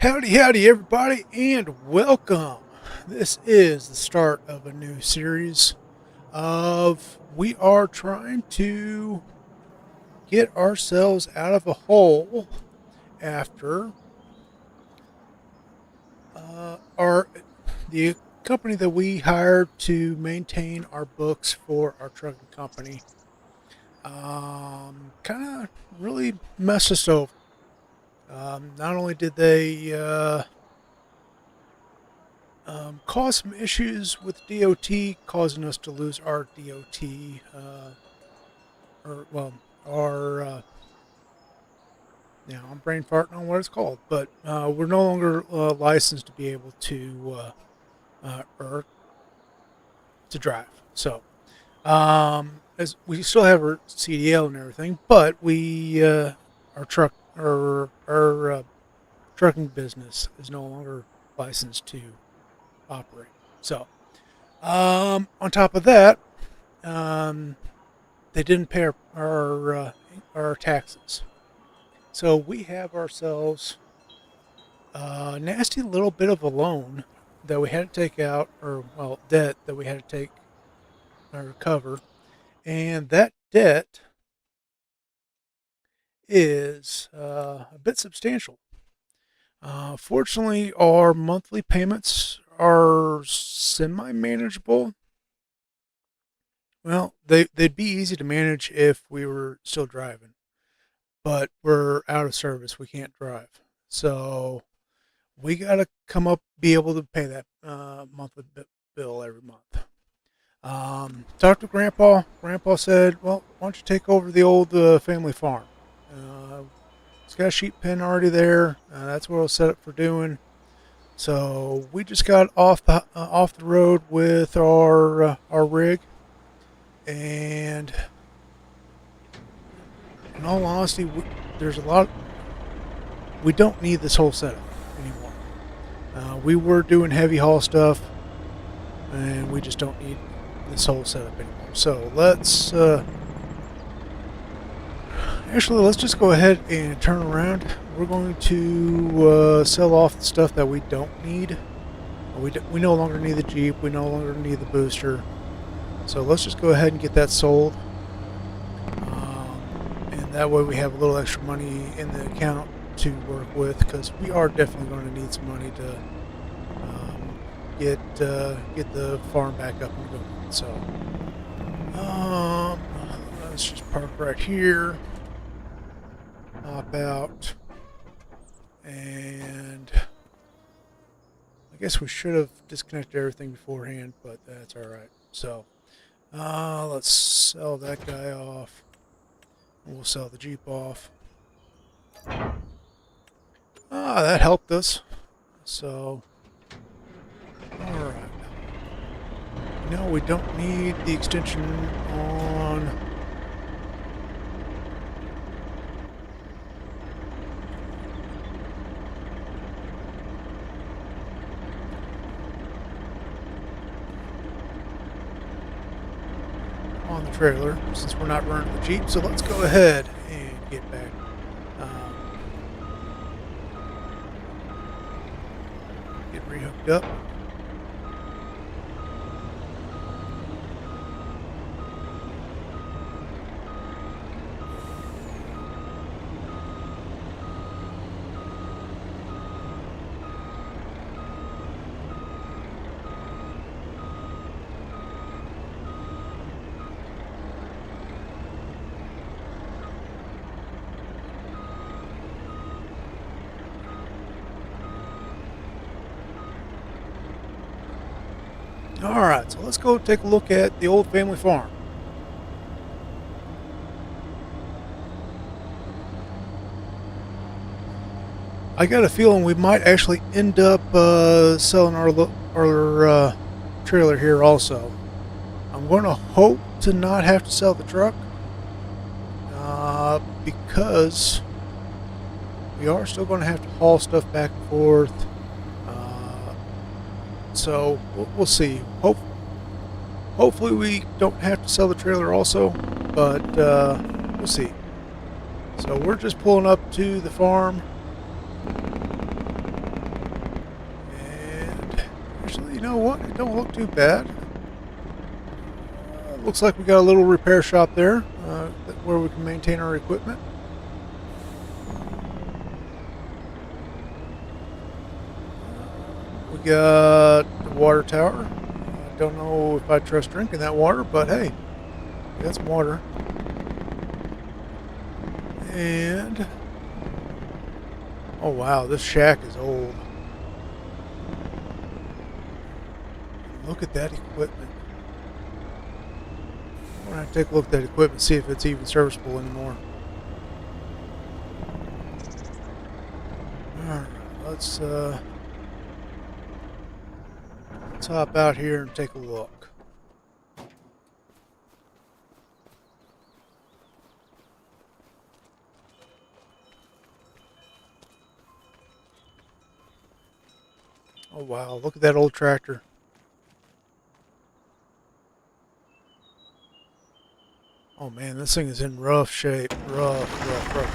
Howdy, howdy, everybody, and welcome. This is the start of a new series of we are trying to get ourselves out of a hole after our the company that we hired to maintain our books for our trucking company kind of really messed us over. Not only did they caused some issues with DOT, causing us to lose our DOT, or well, our now I'm brain farting on what it's called, but we're no longer licensed to be able or to drive. So, as we still have our CDL and everything, but we our trucking business is no longer licensed to operate. So, on top of that, um, they didn't pay our taxes. So we have ourselves a nasty little bit of a loan that we had to take out, or well, debt that we had to take or cover, and that debt is a bit substantial. Fortunately, our monthly payments are semi-manageable. Well, they'd be easy to manage if we were still driving, but we're out of service. We can't drive. So we got to be able to pay that monthly bill every month. Talked to Grandpa. Grandpa said, well, why don't you take over the old family farm? It's got a sheep pen already there. That's what I was set up for doing. So we just got off the road with our rig, and in all honesty, there's a lot. We don't need this whole setup anymore. We were doing heavy haul stuff, and we just don't need this whole setup anymore. So let's just go ahead and turn around. We're going to sell off the stuff that we don't need. We no longer need the Jeep. We no longer need the booster. So let's just go ahead and get that sold. And that way we have a little extra money in the account to work with, because we are definitely going to need some money to get the farm back up and going. So let's just park right here, hop out, and I guess we should have disconnected everything beforehand, but that's all right. So let's sell that guy off. We'll sell the Jeep off. That helped us. So, alright. No, we don't need the extension on the trailer, since we're not running the Jeep. So let's go ahead and get back. Get rehooked up. Alright, so let's go take a look at the old family farm. I got a feeling we might actually end up selling our trailer here also. I'm going to hope to not have to sell the truck because we are still going to have to haul stuff back and forth. So we'll see. Hopefully we don't have to sell the trailer also, but we'll see. So we're just pulling up to the farm. know what? It don't look too bad. Looks like we got a little repair shop there where we can maintain our equipment. We got the water tower. I don't know if I trust drinking that water, but hey, we got some water. And oh wow, this shack is old. Look at that equipment. I'm gonna have to take a look at that equipment, see if it's even serviceable anymore. Alright, let's hop out here and take a look. Oh wow, look at that old tractor. Oh man, this thing is in rough shape. Rough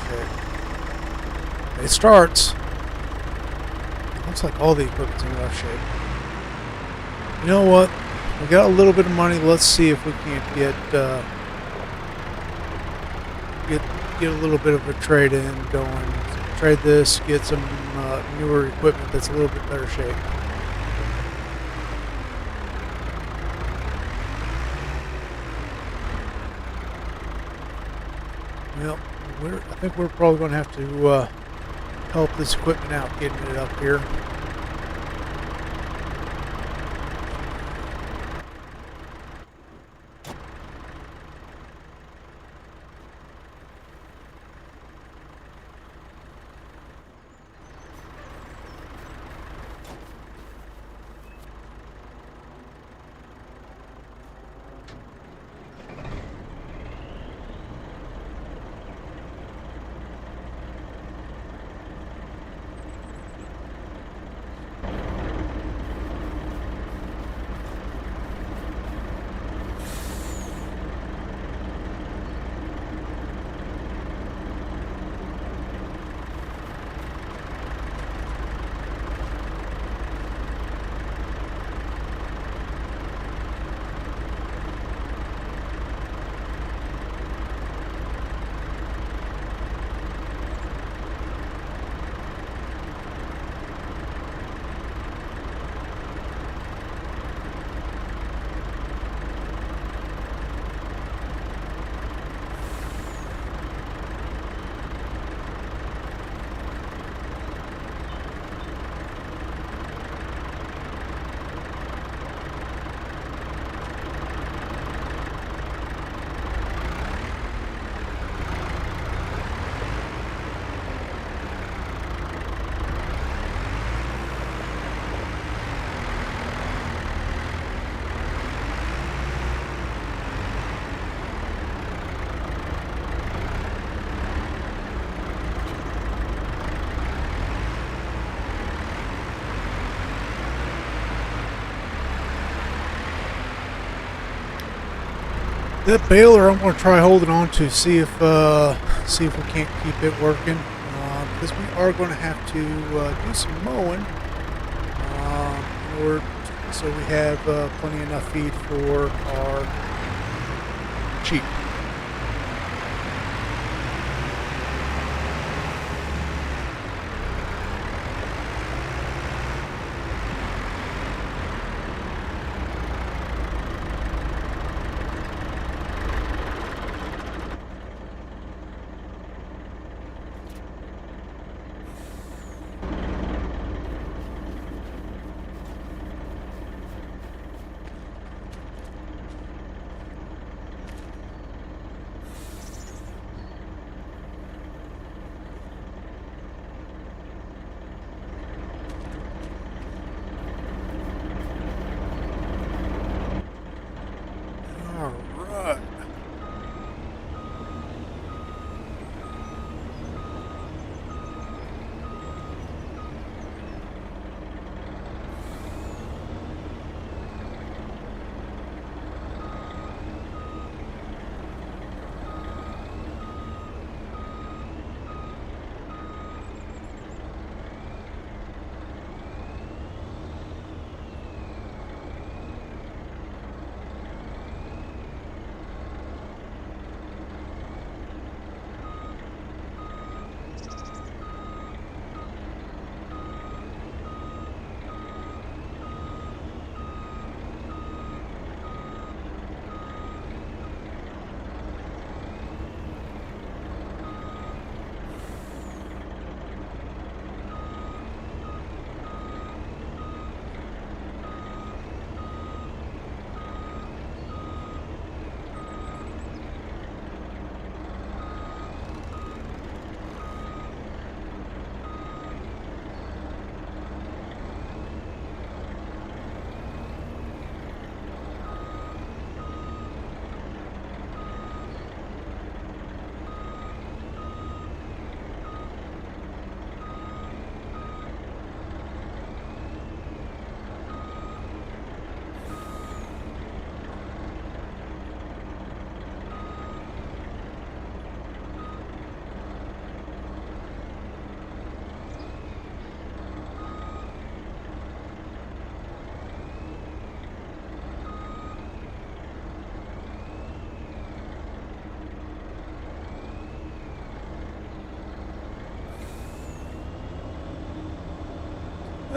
shape. It starts. It looks like all the equipment's in rough shape. You know what? We got a little bit of money. Let's see if we can't get a little bit of a trade-in going. Trade this, get some newer equipment that's a little bit better shape. Well, I think we're probably going to have to help this equipment out, getting it up here. That baler I'm going to try holding on to, see if we can't keep it working, because we are going to have to do some mowing so we have plenty enough feed for our sheep.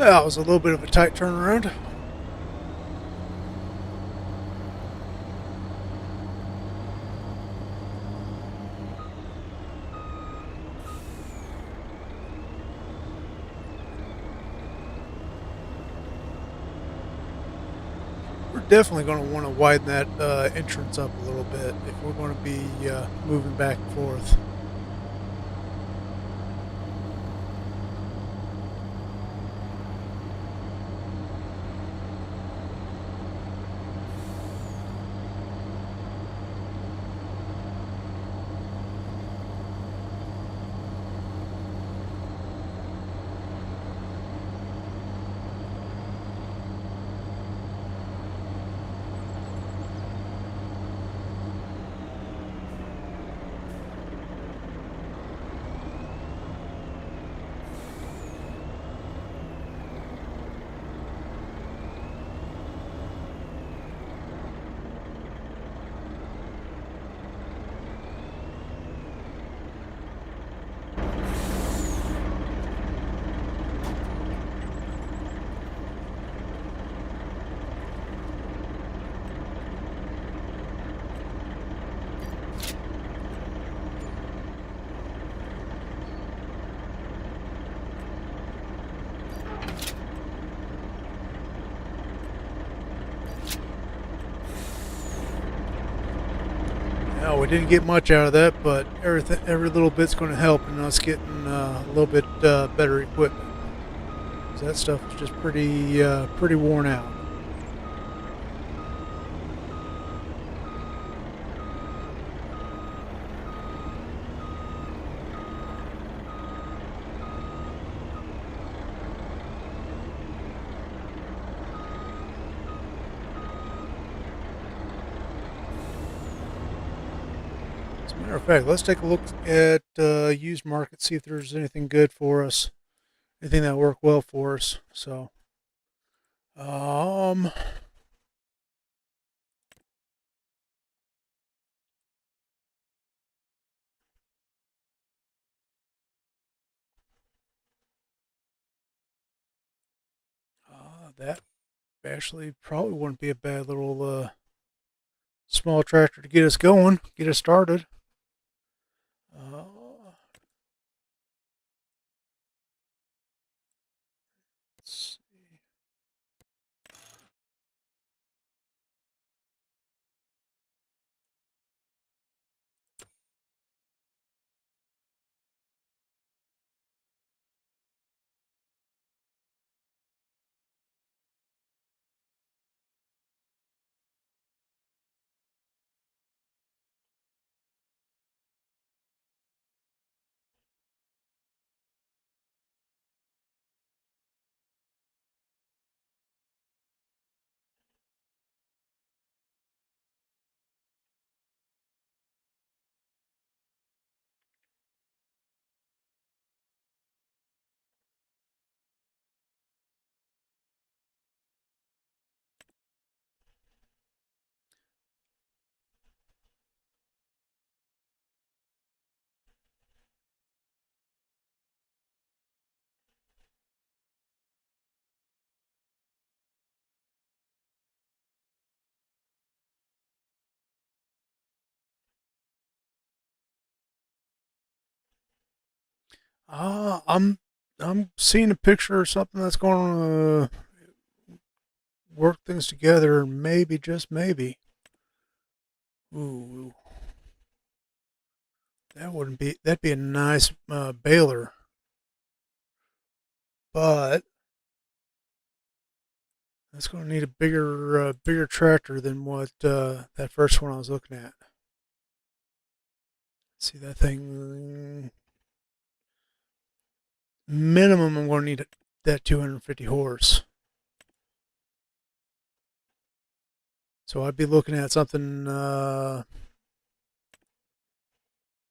That was a little bit of a tight turnaround. We're definitely going to want to widen that entrance up a little bit if we're going to be moving back and forth. Now, we didn't get much out of that, but every little bit's going to help in us getting a little bit better equipment. 'Cause that stuff is just pretty worn out. As a matter of fact, let's take a look at used market, see if there's anything good for us, anything that work well for us. So, um, that actually probably wouldn't be a bad little small tractor to get us going, get us started. Uh, let's see. I'm seeing a picture of something that's going to work things together. Maybe, just maybe. Ooh, that wouldn't be. That'd be a nice baler, but that's going to need a bigger tractor than what that first one I was looking at. See that thing? Minimum, I'm going to need that 250 horse. So I'd be looking at something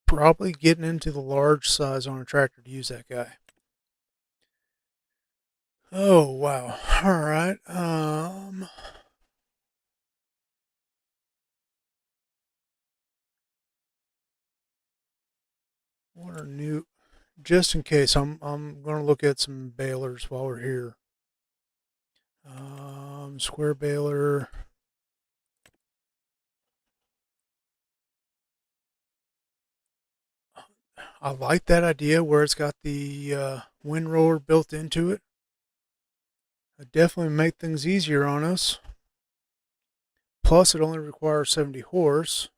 probably getting into the large size on a tractor to use that guy. Oh wow! All right. What are new? Just in case, I'm going to look at some balers while we're here. Square baler. I like that idea where it's got the windrower built into it. It definitely make things easier on us. Plus, it only requires 70 horse.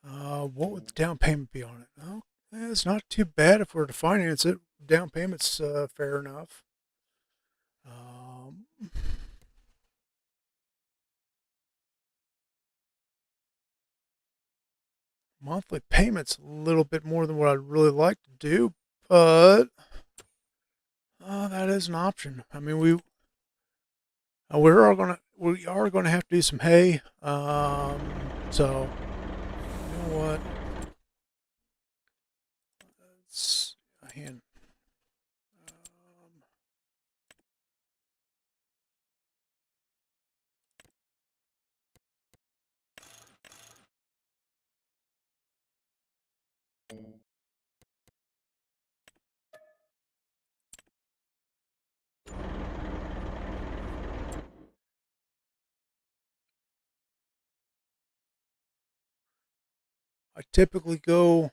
What would the down payment be on it? Oh, it's not too bad if we're to finance it. Down payment's fair enough. Um, Monthly payments a little bit more than what I'd really like to do, but that is an option. I mean, we are gonna have to do some hay. So you know what? It's a hand. Um, I typically go.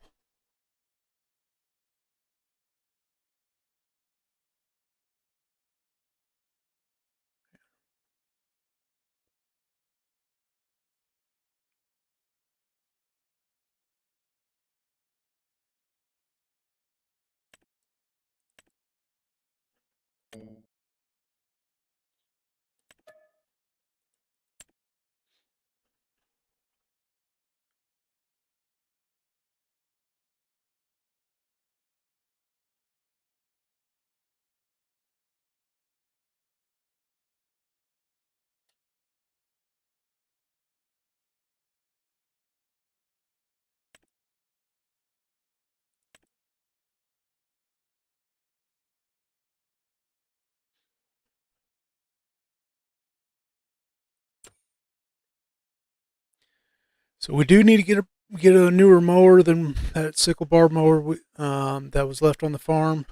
So we do need to get a newer mower than that sickle bar mower that was left on the farm.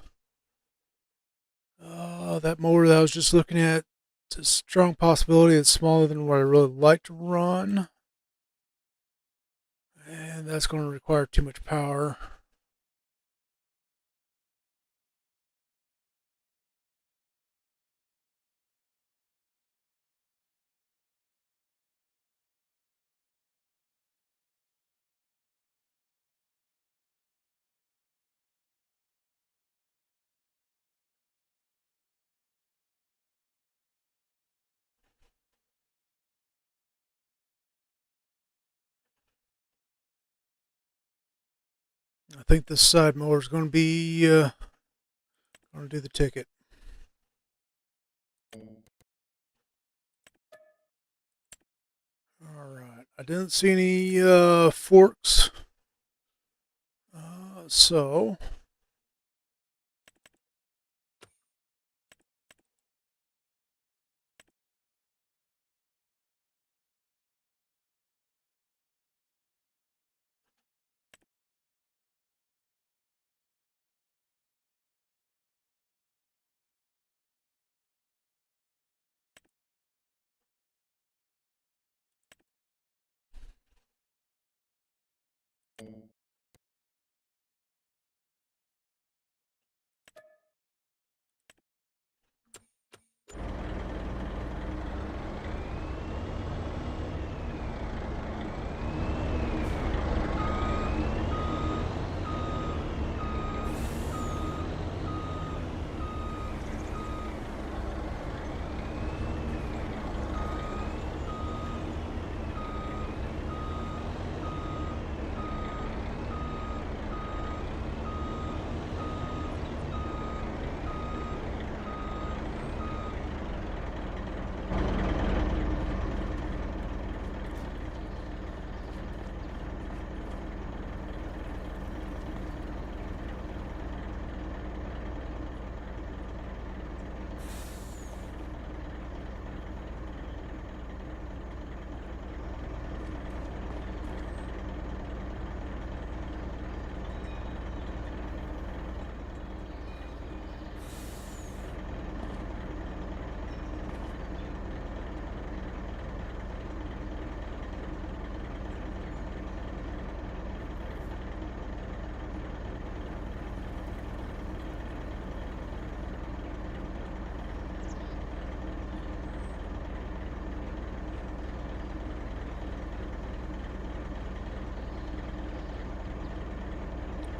That mower that I was just looking at, it's a strong possibility it's smaller than what I really like to run, and that's going to require too much power. I think this side mower is going to be going to do the ticket. All right, I didn't see any forks, so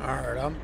Alright, I'm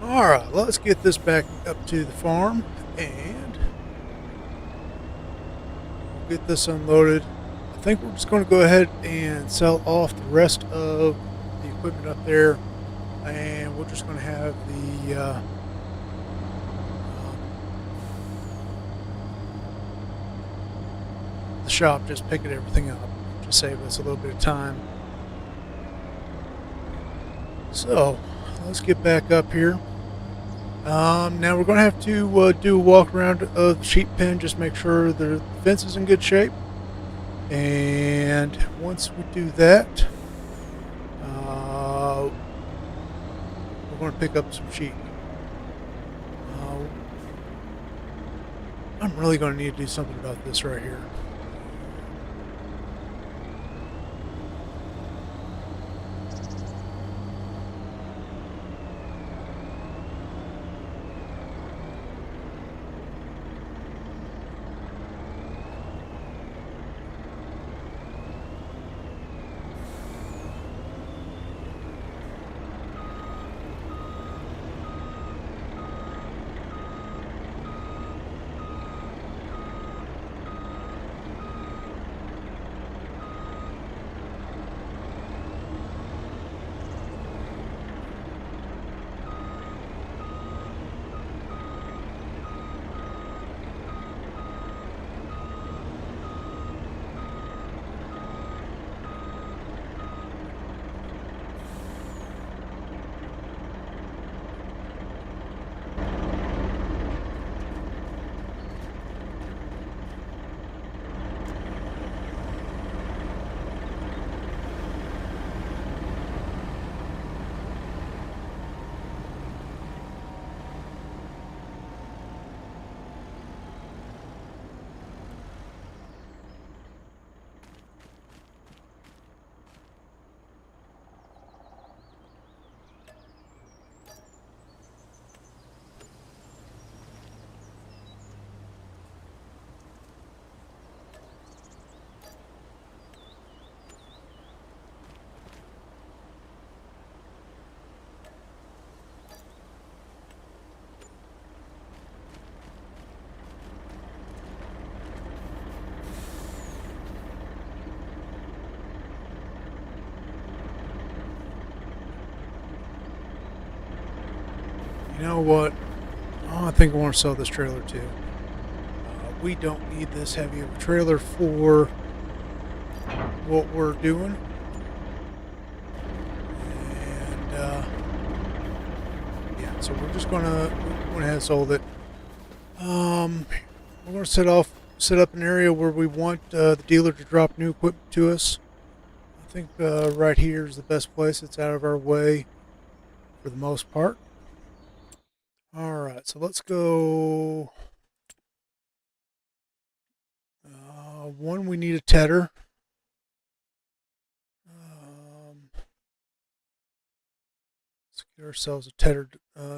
Alright, let's get this back up to the farm and get this unloaded. I think we're just going to go ahead and sell off the rest of the equipment up there, and we're just going to have the shop just picking everything up, just save us a little bit of time. So let's get back up here. Now we're going to have to do a walk around of the sheep pen, just make sure the fence is in good shape. And once we do that, we're going to pick up some sheep. I'm really going to need to do something about this right here. You know what? Oh, I think I want to sell this trailer too. We don't need this heavy of a trailer for what we're doing. And yeah, so we're just gonna went ahead and sold it. We're gonna set up an area where we want the dealer to drop new equipment to us. I think right here is the best place. It's out of our way for the most part. All right, so let's go. One, we need a tedder. Let's get ourselves a tedder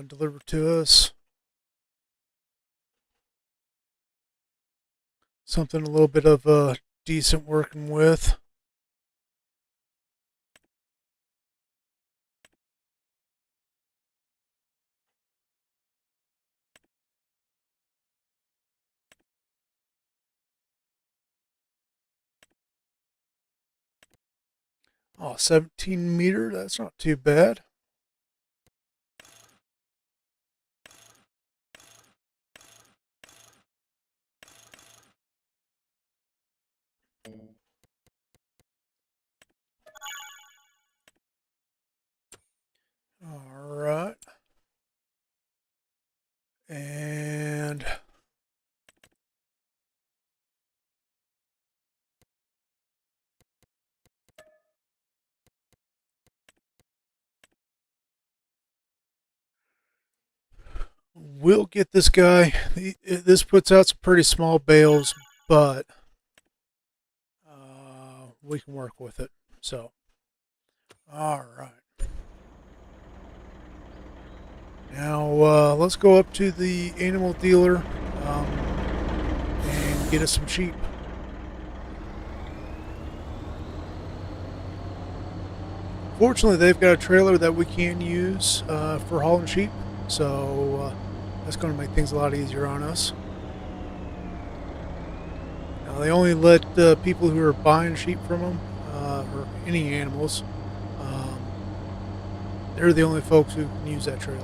delivered to us. Something a little bit of decent working with. Oh, 17 meter, that's not too bad. All right. And we'll get this guy. This puts out some pretty small bales, but we can work with it. So, all right. Now let's go up to the animal dealer um, and get us some sheep. Fortunately, they've got a trailer that we can use for hauling sheep, so that's going to make things a lot easier on us. Now, they only let people who are buying sheep from them or any animals. Um, they're the only folks who can use that trailer.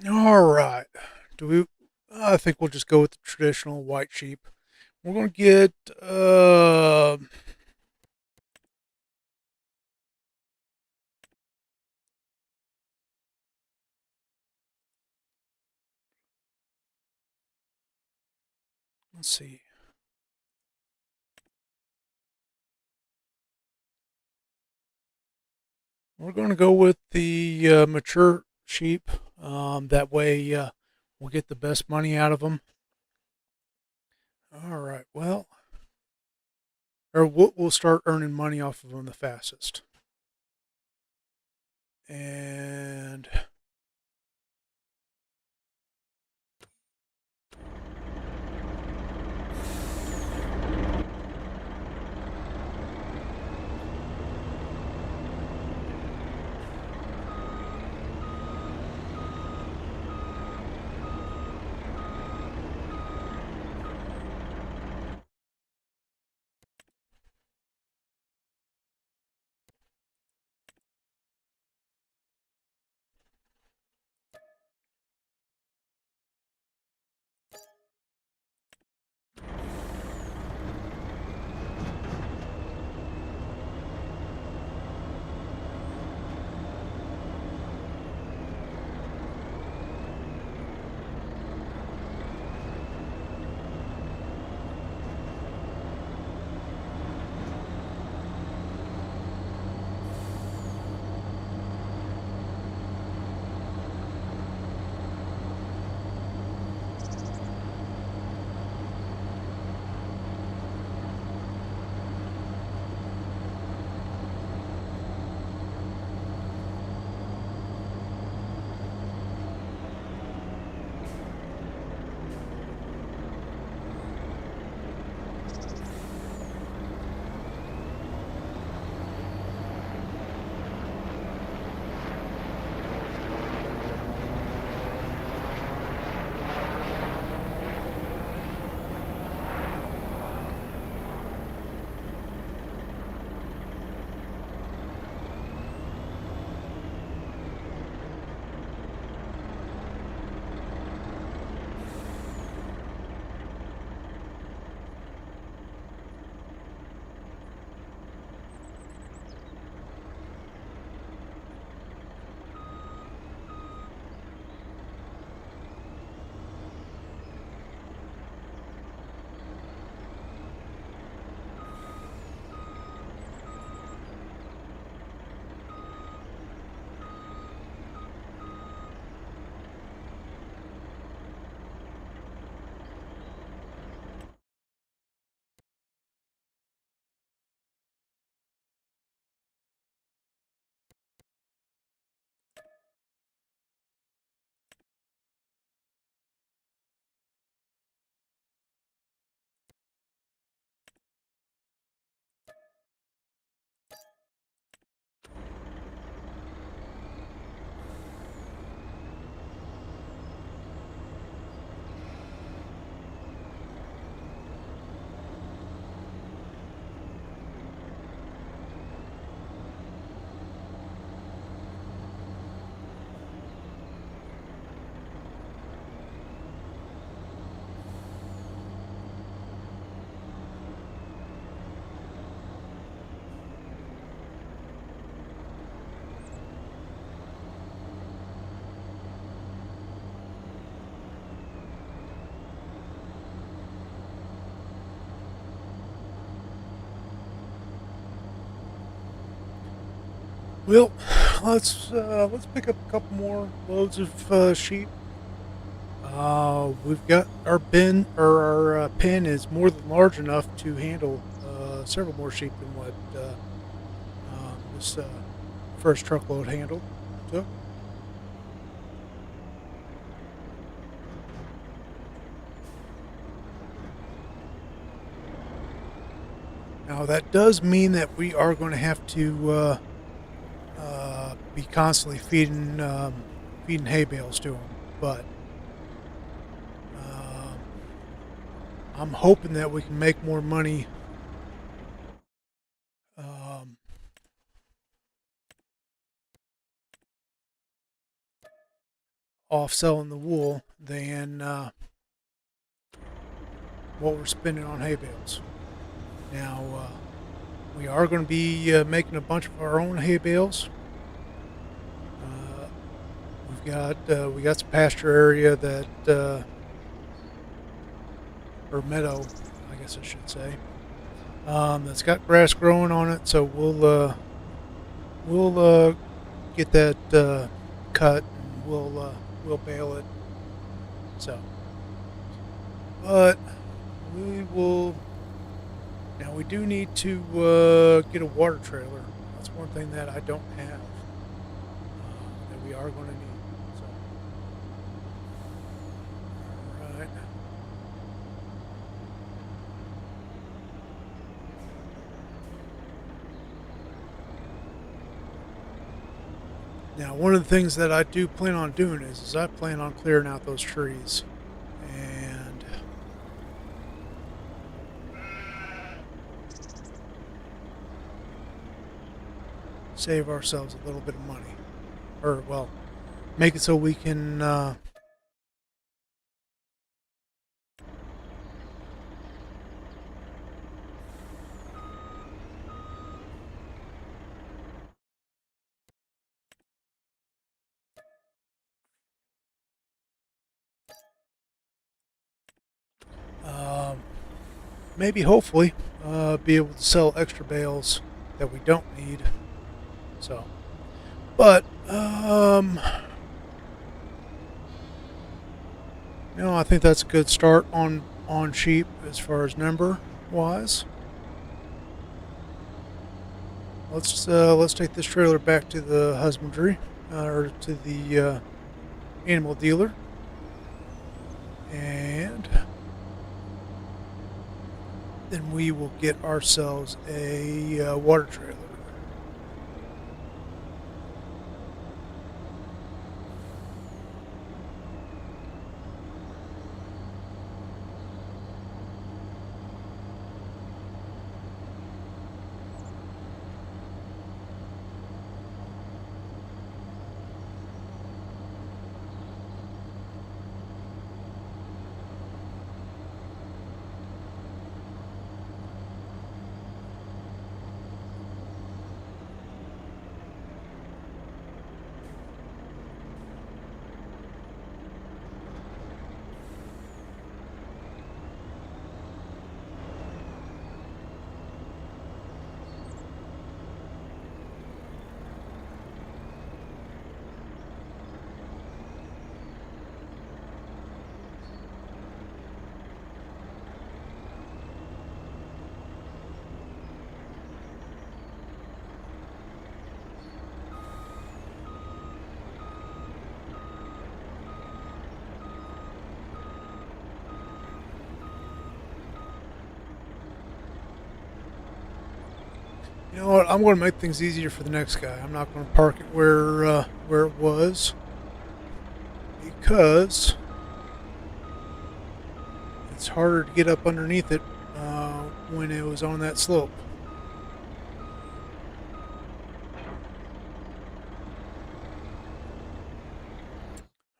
All right. Do we? I think we'll just go with the traditional white sheep. We're going to get. Let's see. We're going to go with the mature sheep. That way, we'll get the best money out of them. All right. Well, or we'll start earning money off of them the fastest. And Well, let's pick up a couple more loads of sheep. We've got our bin or our pen is more than large enough to handle several more sheep than what this first truckload handled took. Now that does mean that we are going to have to be constantly feeding hay bales to them, but um, I'm hoping that we can make more money um, off selling the wool than what we're spending on hay bales. Now, we are going to be making a bunch of our own hay bales. Uh, we got some pasture area that or meadow, I guess I should say, that's got grass growing on it. So we'll get that cut and we'll bale it. So, but we will. Now we do need to get a water trailer. That's one thing that I don't have that we are going to need. So, all right. Now, one of the things that I do plan on doing is I plan on clearing out those trees and save ourselves a little bit of money, or well, make it so we can. Uh, Maybe, hopefully, be able to sell extra bales that we don't need. So, but I think that's a good start on sheep as far as number wise. Let's take this trailer back to the husbandry or to the animal dealer, and then we will get ourselves a water trailer. You know what? I'm going to make things easier for the next guy. I'm not going to park it where it was because it's harder to get up underneath it when it was on that slope.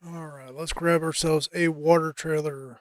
All right, let's grab ourselves a water trailer.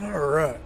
All right.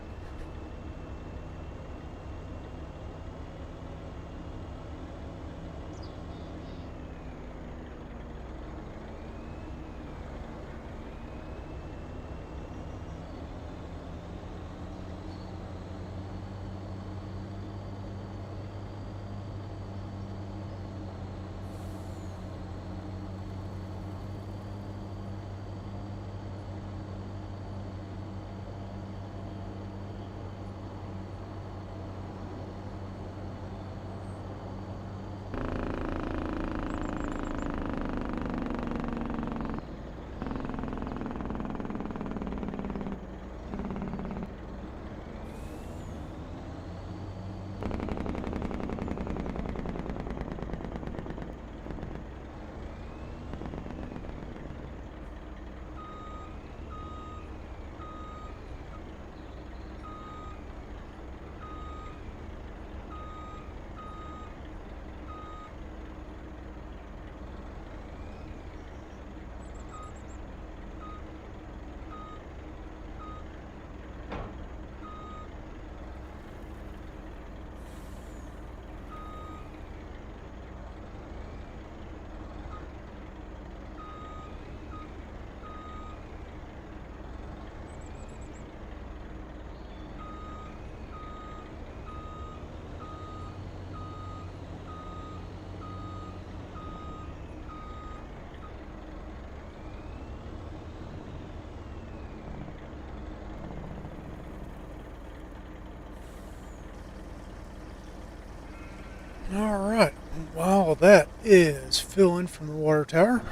All right. While that is filling from the water tower,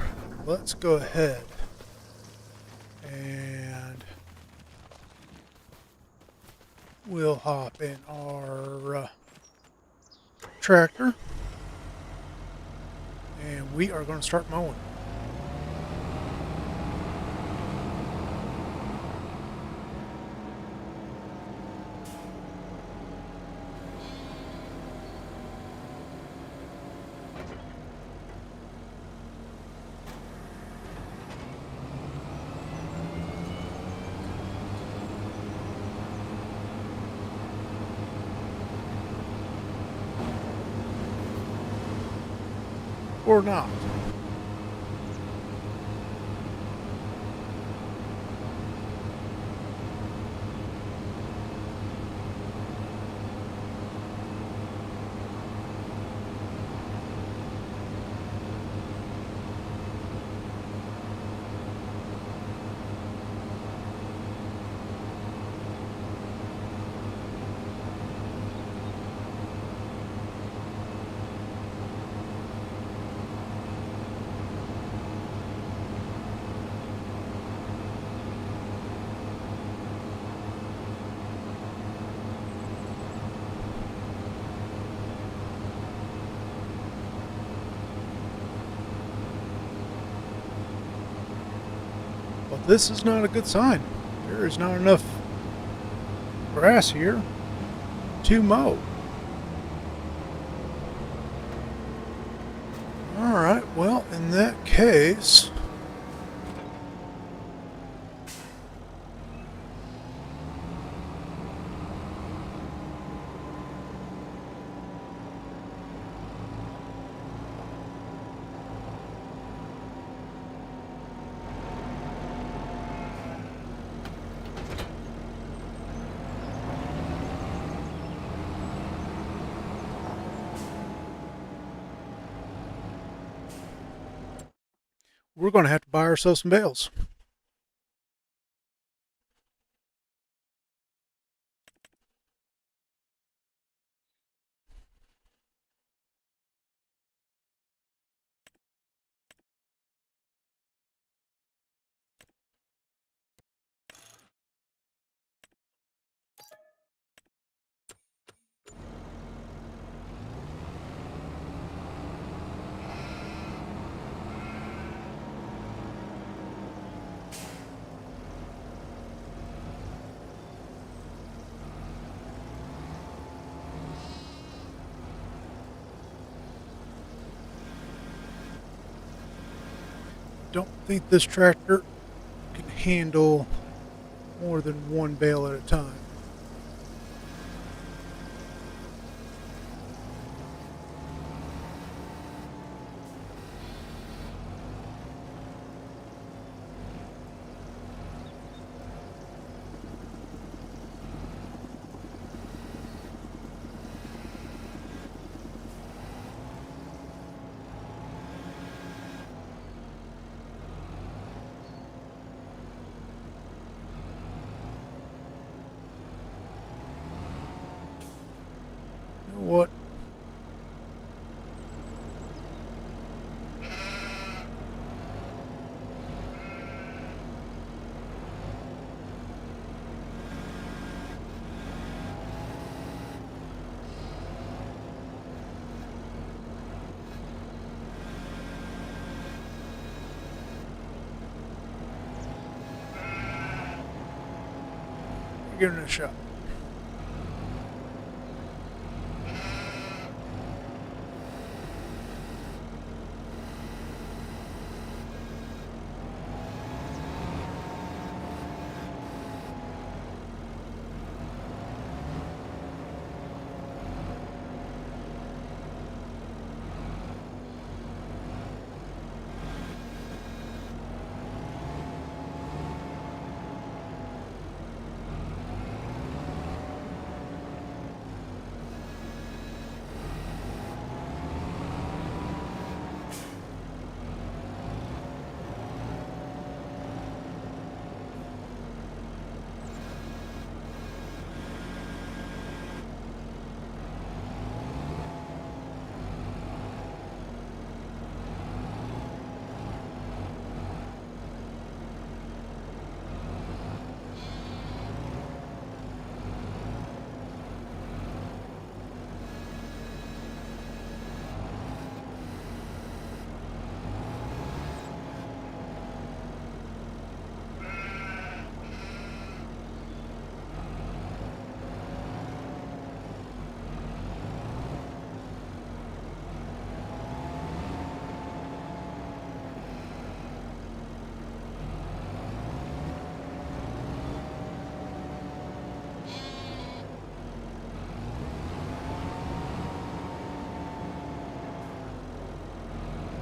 let's go ahead and we'll hop in our tractor and we are going to start mowing. Or not. Well, this is not a good sign. There is not enough grass here to mow. Alright, well, in that case, we're going to have to buy ourselves some bales. Don't think this tractor can handle more than one bale at a time. You know what? Give it a shot.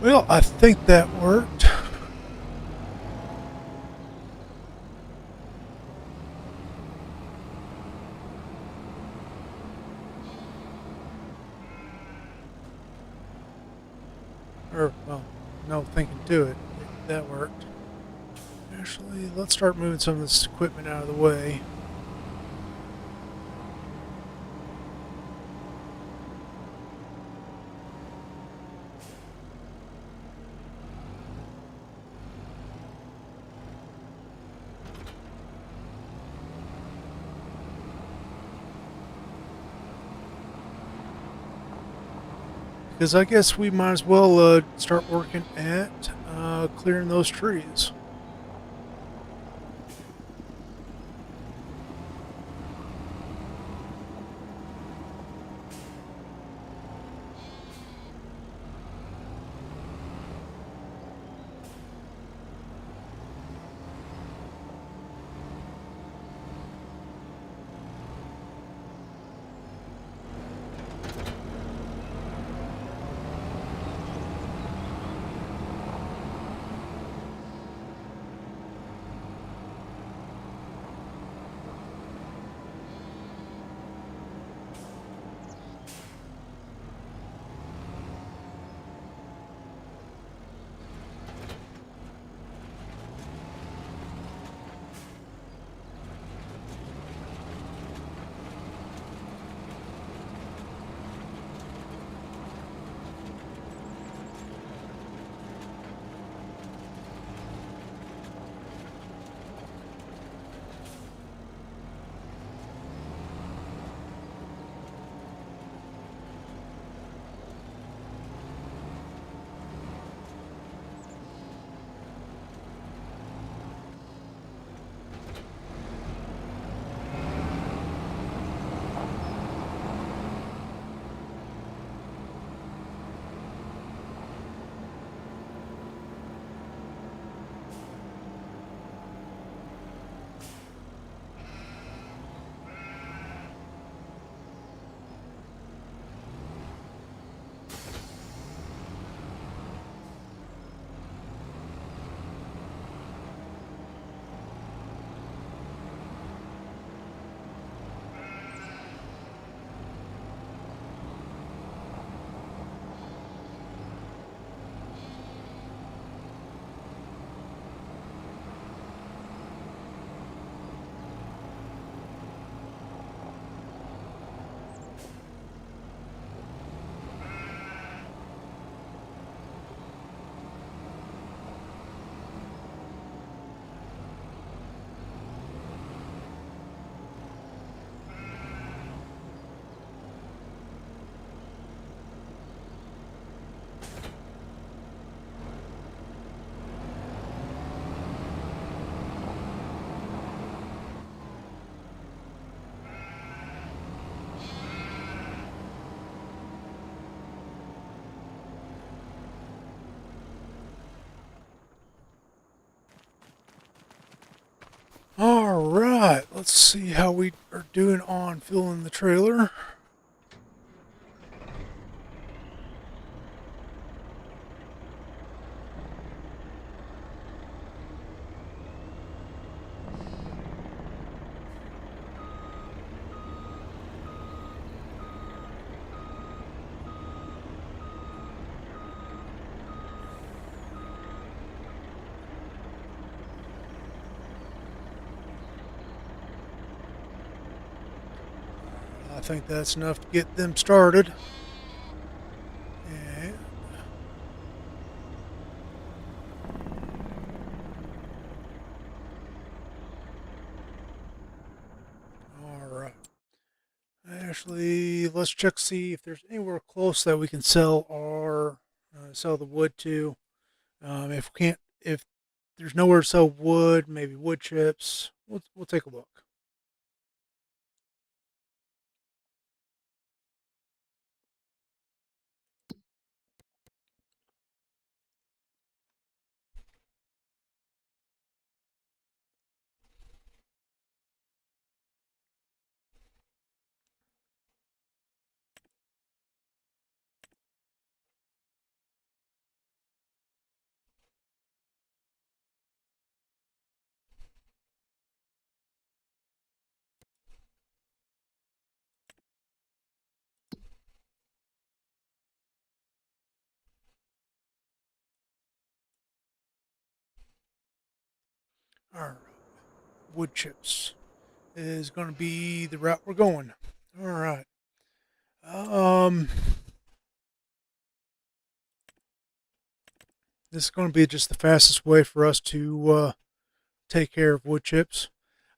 Well, I think that worked. Or, well, no thinking to it. That worked. Actually, let's start moving some of this equipment out of the way. Because I guess we might as well start working at clearing those trees. let's see how we are doing on filling the trailer. I think that's enough to get them started. And all right. Actually, let's check see if there's anywhere close that we can sell our sell the wood to. If we can't, if there's nowhere to sell wood, maybe wood chips. We'll take a look. All right, wood chips is going to be the route we're going. All right. This is going to be just the fastest way for us to take care of wood chips.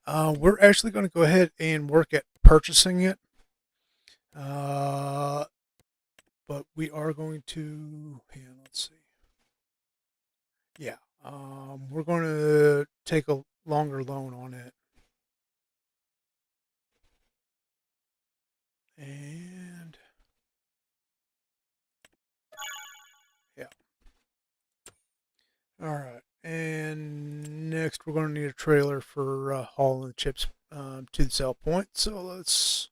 We're actually going to go ahead and work at purchasing it. But we are going to, let's see. Yeah, we're going to take a longer loan on it. And yeah. All right. And next we're going to need a trailer for hauling the chips to the sell point. So let's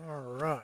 all right.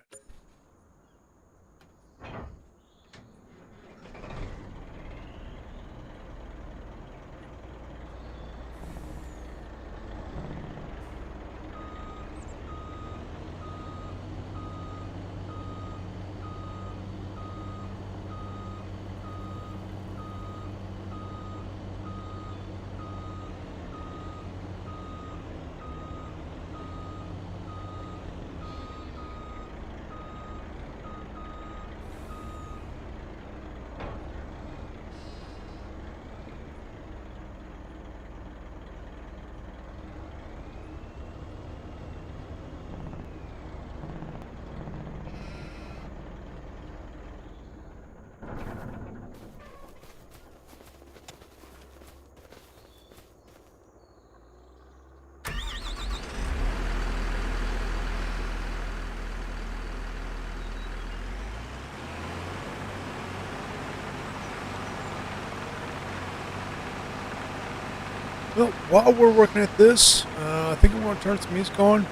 Well, while we're working at this, I think I'm going to turn some music on,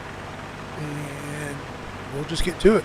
and we'll just get to it.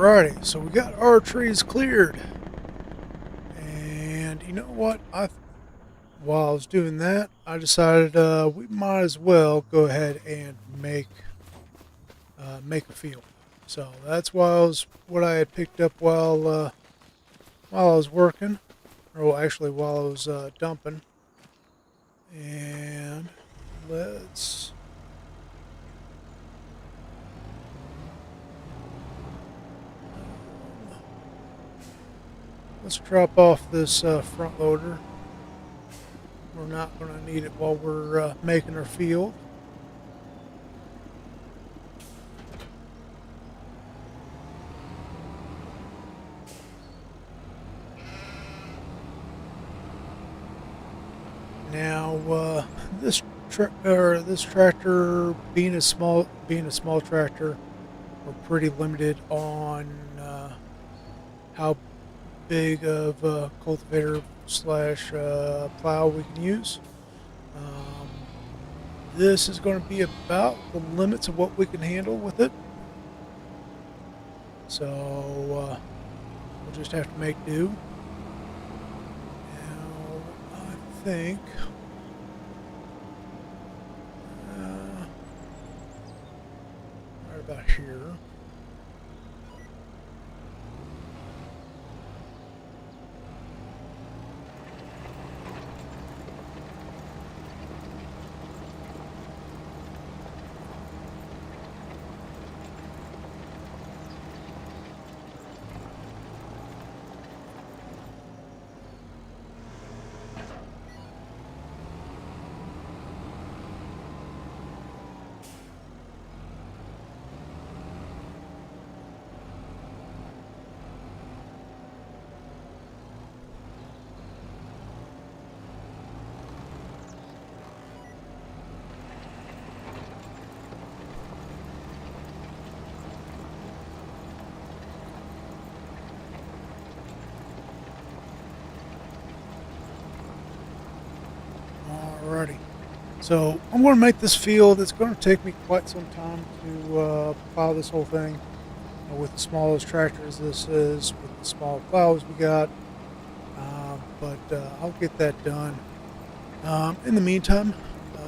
Alrighty, so we got our trees cleared. And you know what? While I was doing that, I decided we might as well go ahead and make a field. So that's what I had picked up while I was working, or well, actually while I was dumping. And let's let's drop off this front loader. We're not going to need it while we're making our field. Now, this tractor being a small tractor, we're pretty limited on how big of a cultivator slash plow we can use. Um, this is going to be about the limits of what we can handle with it. So we'll just have to make do. Now, I think right about here. Alrighty. So I'm going to make this field. It's going to take me quite some time to plow this whole thing. With the smallest tractors this is, with the small plows we got. But I'll get that done. In the meantime,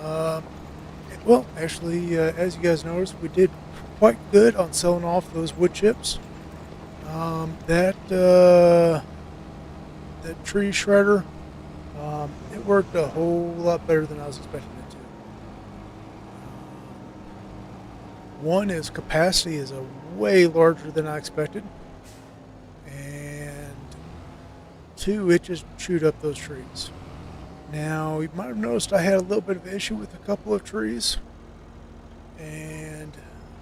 well, actually, as you guys noticed, we did quite good on selling off those wood chips. That tree shredder, it worked a whole lot better than I was expecting it to. One is capacity is a way larger than I expected, and two, it just chewed up those trees. Now, you might have noticed I had a little bit of issue with a couple of trees, and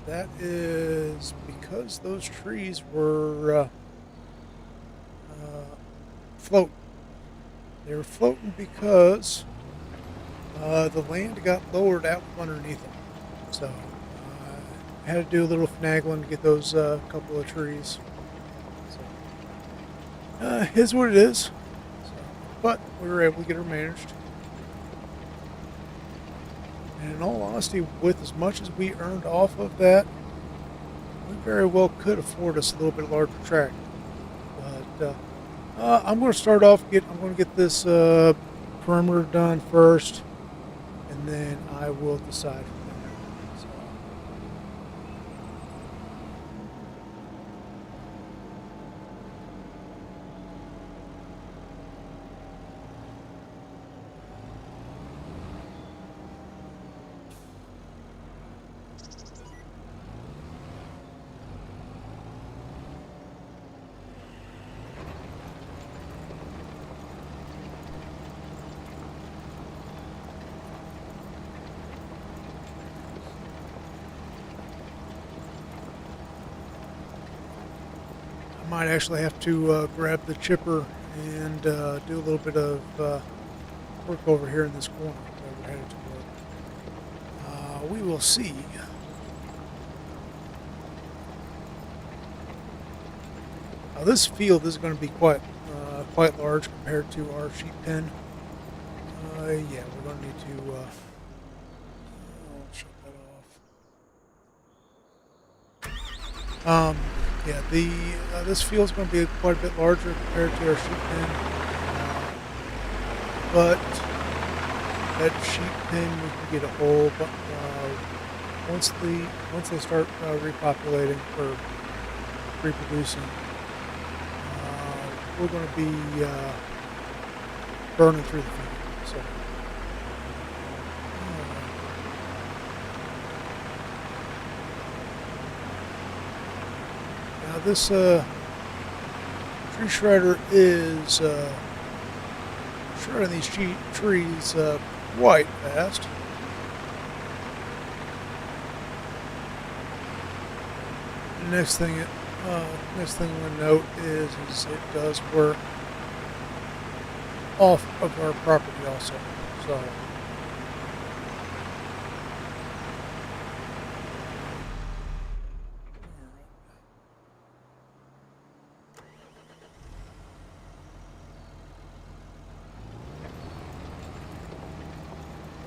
that is because those trees were floating. They were floating because the land got lowered out from underneath them. So I had to do a little finagling to get those couple of trees. So, here's what it is. So, but we were able to get her managed. And in all honesty, with as much as we earned off of that, we very well could afford us a little bit larger tractor. But I'm going to start off. I'm going to get this perimeter done first, and then I will decide from there. So. I might actually have to grab the chipper and do a little bit of work over here in this corner where we're headed to work. We will see. This field is going to be quite large compared to our sheep pen. Yeah, we're going to need to I'll shut that off. Yeah, the this field's going to be quite a bit larger compared to our sheep pen, but that sheep pen we can get a hole. But once they start repopulating or reproducing, we're going to be burning through the field. So. Now this tree shredder is shredding these trees quite fast. The next thing to note is it does work off of our property also. So.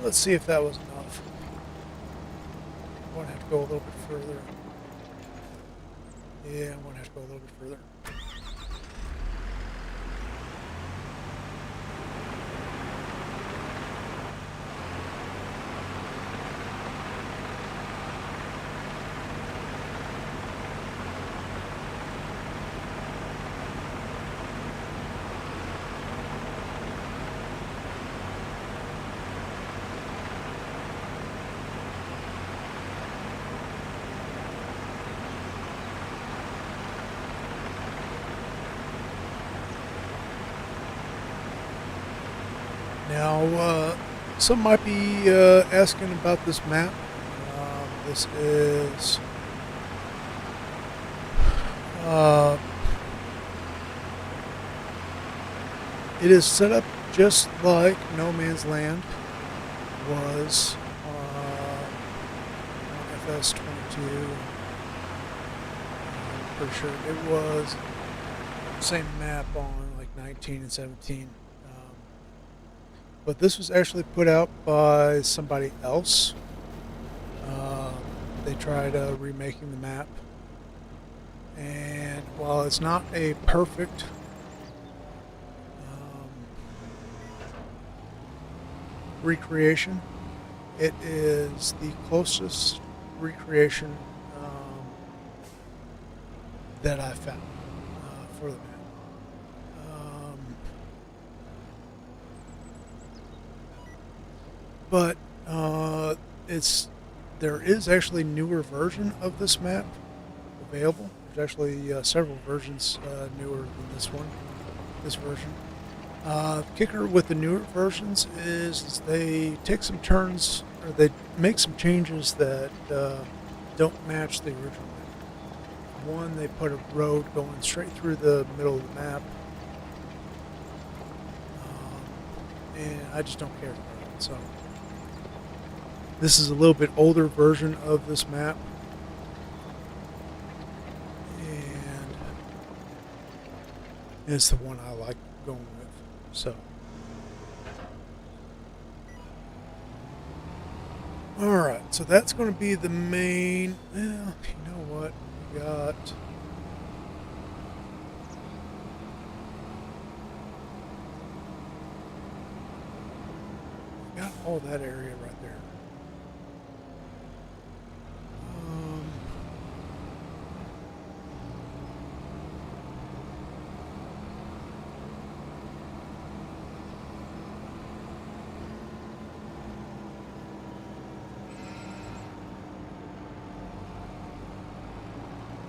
Let's see if that was enough. I'm going to have to go a little bit further. Yeah, I'm going to have to go a little bit further. Now, some might be asking about this map. This is it is set up just like No Man's Land was on FS22. I'm pretty sure it was the same map on like 19 and 17. But this was actually put out by somebody else. They tried remaking the map, and while it's not a perfect recreation, it is the closest recreation that I found for the map. But there is actually a newer version of this map available. There's actually several versions newer than this version. Kicker with the newer versions is they take some turns, or they make some changes that don't match the original map. One, they put a road going straight through the middle of the map, and I just don't care about it. So. This is a little bit older version of this map, and it's the one I like going with. So, all right. So that's going to be the main. Well, you know what? We got all that area right there.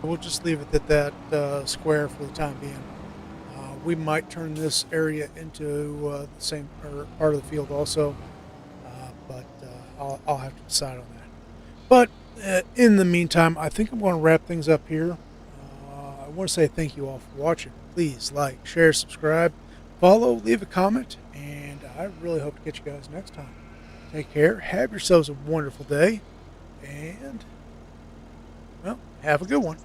We'll just leave it at that square for the time being. We might turn this area into the same part of the field also, but I'll have to decide on that. But in the meantime, I think I'm going to wrap things up here. I want to say thank you all for watching. Please like, share, subscribe, follow, leave a comment, and I really hope to catch you guys next time. Take care, have yourselves a wonderful day, and, well, have a good one.